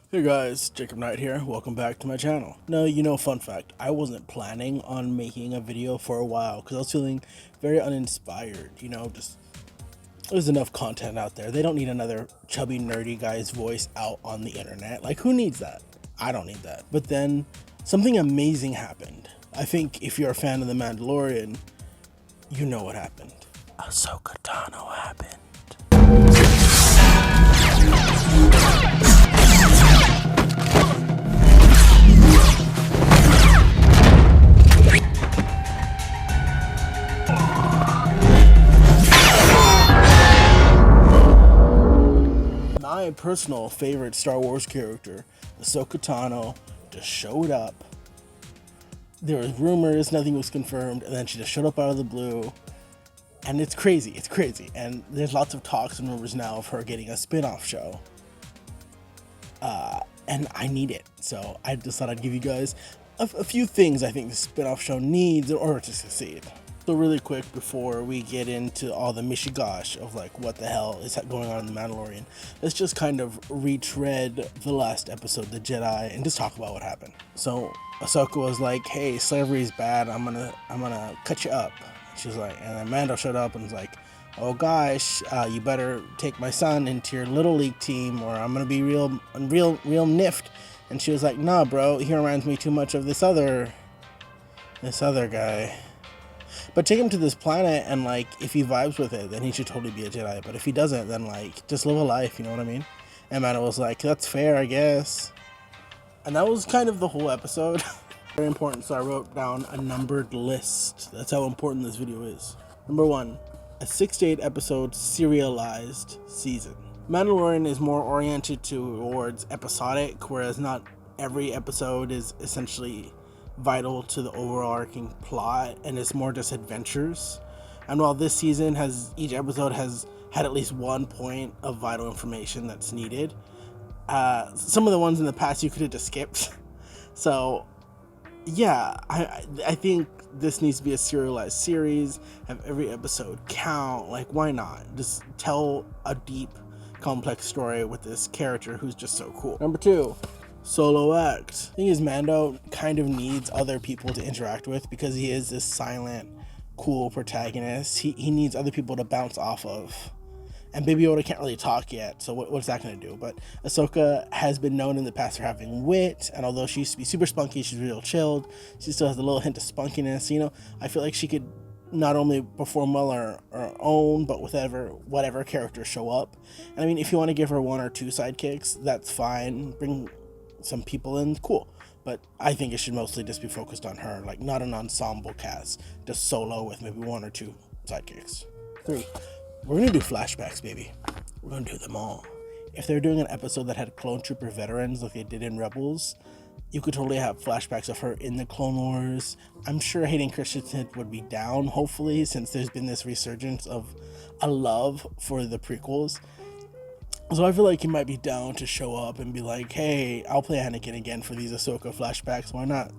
Hey guys, Jacob Knight here. Welcome back to my channel. Now, fun fact, I wasn't planning on making a video for a while because I was feeling very uninspired. Just there's enough content out there. They don't need another chubby, nerdy guy's voice out on the internet. Like, who needs that? I don't need that. But then something amazing happened. I think if you're a fan of The Mandalorian, you know what happened. Ahsoka Tano happened. My personal favorite Star Wars character, Ahsoka Tano, just showed up. There was rumors, nothing was confirmed, and then she just showed up out of the blue. And it's crazy, And there's lots of talks and rumors now of her getting a spin-off show. And I need it. So I just thought I'd give you guys a few things I think the spin-off show needs in order to succeed. So really quick before we get into all the mishigosh of like what the hell is going on in The Mandalorian, let's just kind of retread the last episode, The Jedi, and just talk about what happened. So Ahsoka was like, "Hey, slavery is bad. I'm gonna cut you up." She was like, and then Mando showed up and was like, "Oh gosh, you better take my son into your little league team, or I'm gonna be real niffed." And she was like, "Nah, bro, he reminds me too much of this other guy. But take him to this planet, and like, if he vibes with it, then he should totally be a Jedi. But if he doesn't, then like, just live a life. You know what I mean?" And Mando was like, "That's fair, I guess." And that was kind of the whole episode. Very important, so I wrote down a numbered list. That's how important this video is. Number 1, a 6 to 8 episode serialized season. Mandalorian is more oriented towards episodic, whereas not every episode is essentially vital to the overarching plot, and it's more just adventures. And while this season each episode has had at least one point of vital information that's needed, some of the ones in the past you could have just skipped. So yeah, I think this needs to be a serialized series, have every episode count. Like, why not just tell a deep, complex story with this character who's just so cool. Number 2, solo act. The thing is, Mando kind of needs other people to interact with because he is this silent, cool protagonist. He needs other people to bounce off of. And Baby Yoda can't really talk yet, so what's that going to do? But Ahsoka has been known in the past for having wit, and although she used to be super spunky, she's real chilled. She still has a little hint of spunkiness. I feel like she could not only perform well on her own, but with whatever characters show up. And I mean, if you want to give her 1 or 2 sidekicks, that's fine. Bring some people in, cool. But I think it should mostly just be focused on her, like not an ensemble cast, just solo with maybe 1 or 2 sidekicks. 3, we're gonna do flashbacks, baby. We're gonna do them all. If they're doing an episode that had clone trooper veterans like they did in Rebels, you could totally have flashbacks of her in the Clone Wars. I'm sure Hayden Christensen would be down, hopefully, since there's been this resurgence of a love for the prequels. So I feel like he might be down to show up and be like, "Hey, I'll play Anakin again for these Ahsoka flashbacks. Why not?"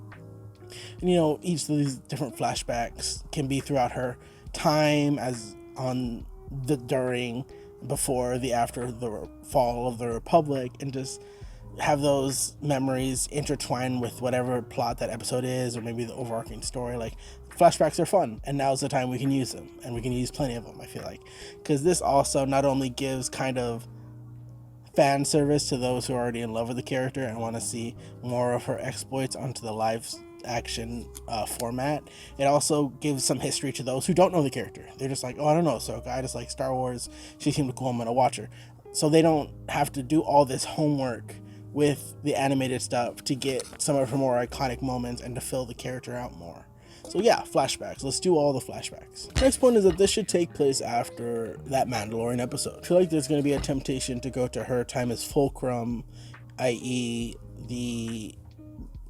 And each of these different flashbacks can be throughout her time as on the during, before, the after the fall of the Republic, and just have those memories intertwine with whatever plot that episode is, or maybe the overarching story. Like, flashbacks are fun, and now's the time we can use them, and we can use plenty of them, I feel like, because this also not only gives kind of fan service to those who are already in love with the character and want to see more of her exploits onto the live action format. It also gives some history to those who don't know the character. They're just like, "Oh, I don't know Ahsoka, I just like Star Wars, she seemed cool, I'm gonna watch her." So they don't have to do all this homework with the animated stuff to get some of her more iconic moments and to fill the character out more. So yeah, flashbacks. Let's do all the flashbacks. Next point is that this should take place after that Mandalorian episode. I feel like there's going to be a temptation to go to her time as Fulcrum, i.e. the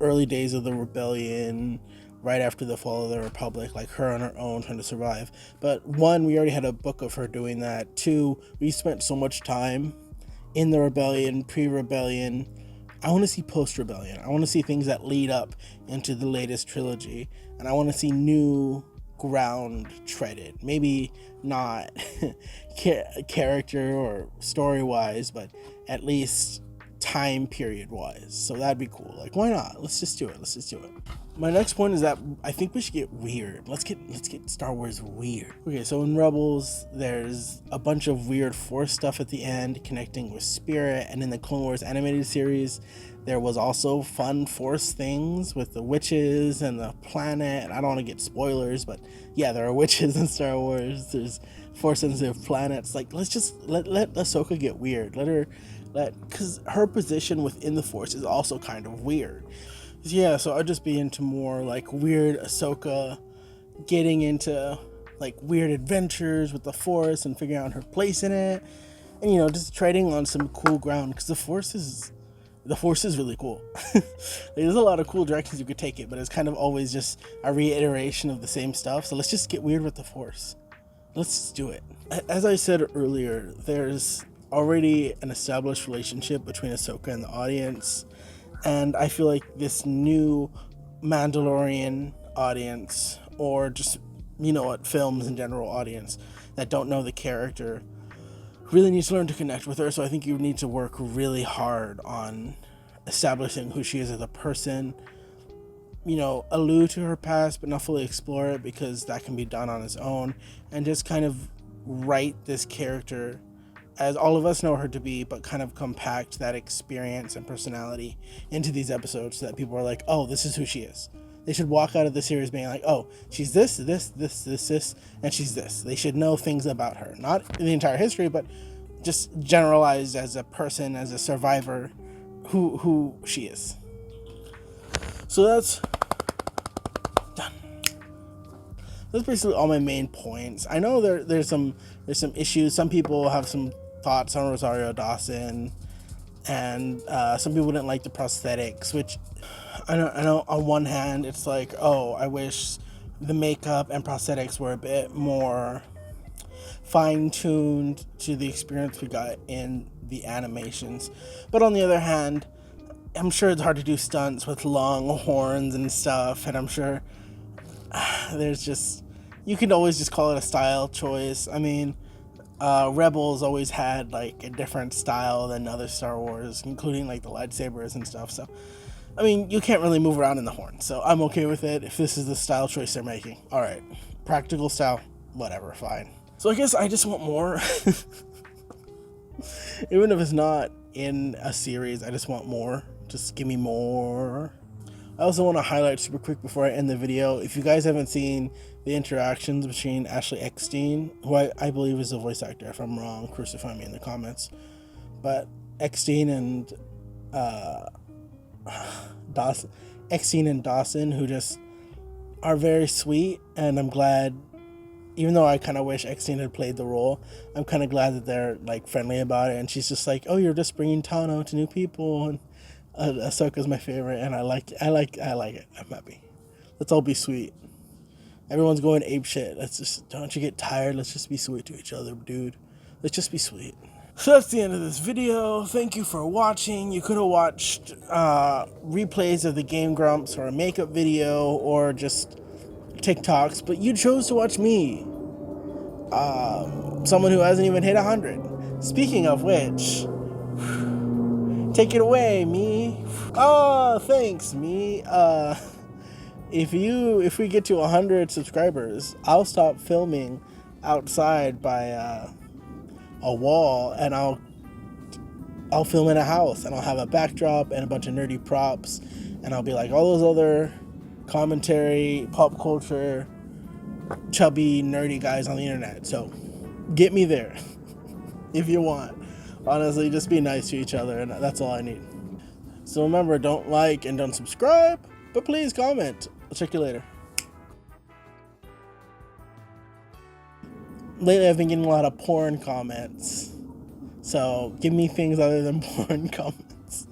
early days of the rebellion, right after the fall of the Republic, like her on her own trying to survive. But 1, we already had a book of her doing that. 2, we spent so much time in the rebellion, pre-rebellion. I want to see post-rebellion. I want to see things that lead up into the latest trilogy, and I want to see new ground treaded. Maybe not character or story-wise, but at least time period wise. So that'd be cool. Like, why not? Let's just do it. My next point is that I think we should get weird. Let's get Star Wars weird. Okay, so in Rebels, there's a bunch of weird Force stuff at the end connecting with Spirit, and in the Clone Wars animated series, there was also fun Force things with the witches and the planet. I don't want to get spoilers, but yeah, there are witches in Star Wars. There's Force sensitive planets. Like, let's just let Ahsoka get weird. Because her position within the Force is also kind of weird. Yeah, so I'd just be into more like weird Ahsoka getting into like weird adventures with the Force and figuring out her place in it, and just treading on some cool ground, because the Force is really cool. There's a lot of cool directions you could take it, but it's kind of always just a reiteration of the same stuff. So let's just get weird with the Force. Let's just do it. As I said earlier, there's already an established relationship between Ahsoka and the audience, and I feel like this new Mandalorian audience, or just films in general audience that don't know the character, really needs to learn to connect with her. So I think you need to work really hard on establishing who she is as a person, allude to her past but not fully explore it, because that can be done on its own, and just kind of write this character as all of us know her to be, but kind of compact that experience and personality into these episodes so that people are like, oh, this is who she is. They should walk out of the series being like, oh, she's this, and she's this. They should know things about her. Not the entire history, but just generalized as a person, as a survivor, who she is. So that's done. That's basically all my main points. I know there's some issues. Some people have some thoughts on Rosario Dawson, and some people didn't like the prosthetics, which I know on one hand it's like, oh, I wish the makeup and prosthetics were a bit more fine-tuned to the experience we got in the animations. But on the other hand, I'm sure it's hard to do stunts with long horns and stuff, and I'm sure there's just, you can always just call it a style choice. I mean, Rebels always had like a different style than other Star Wars, including like the lightsabers and stuff. So, I mean, you can't really move around in the horn. So I'm okay with it if this is the style choice they're making. All right, practical style, whatever, fine. So I guess I just want more. Even if it's not in a series, I just want more. Just give me more. I also want to highlight super quick before I end the video, if you guys haven't seen the interactions between Ashley Eckstein, who I believe is the voice actor. If I'm wrong, crucify me in the comments. But Eckstein and Dawson, who just are very sweet, and I'm glad, even though I kind of wish Eckstein had played the role, I'm kind of glad that they're like friendly about it. And she's just like, oh, you're just bringing Tano to new people, and Ahsoka's my favorite, and I like it. I'm happy. Let's all be sweet. Everyone's going ape shit. Don't you get tired? Let's just be sweet to each other, dude. Let's just be sweet. So that's the end of this video. Thank you for watching. You could have watched replays of the Game Grumps, or a makeup video, or just TikToks, but you chose to watch me. Someone who hasn't even hit 100. Speaking of which, take it away, me. Oh, thanks, me. If we get to 100 subscribers, I'll stop filming outside by a wall, and I'll film in a house, and I'll have a backdrop and a bunch of nerdy props, and I'll be like all those other commentary, pop culture, chubby, nerdy guys on the internet. So get me there if you want. Honestly, just be nice to each other, and that's all I need. So remember, don't like and don't subscribe, but please comment. I'll check you later. Lately, I've been getting a lot of porn comments, so give me things other than porn comments.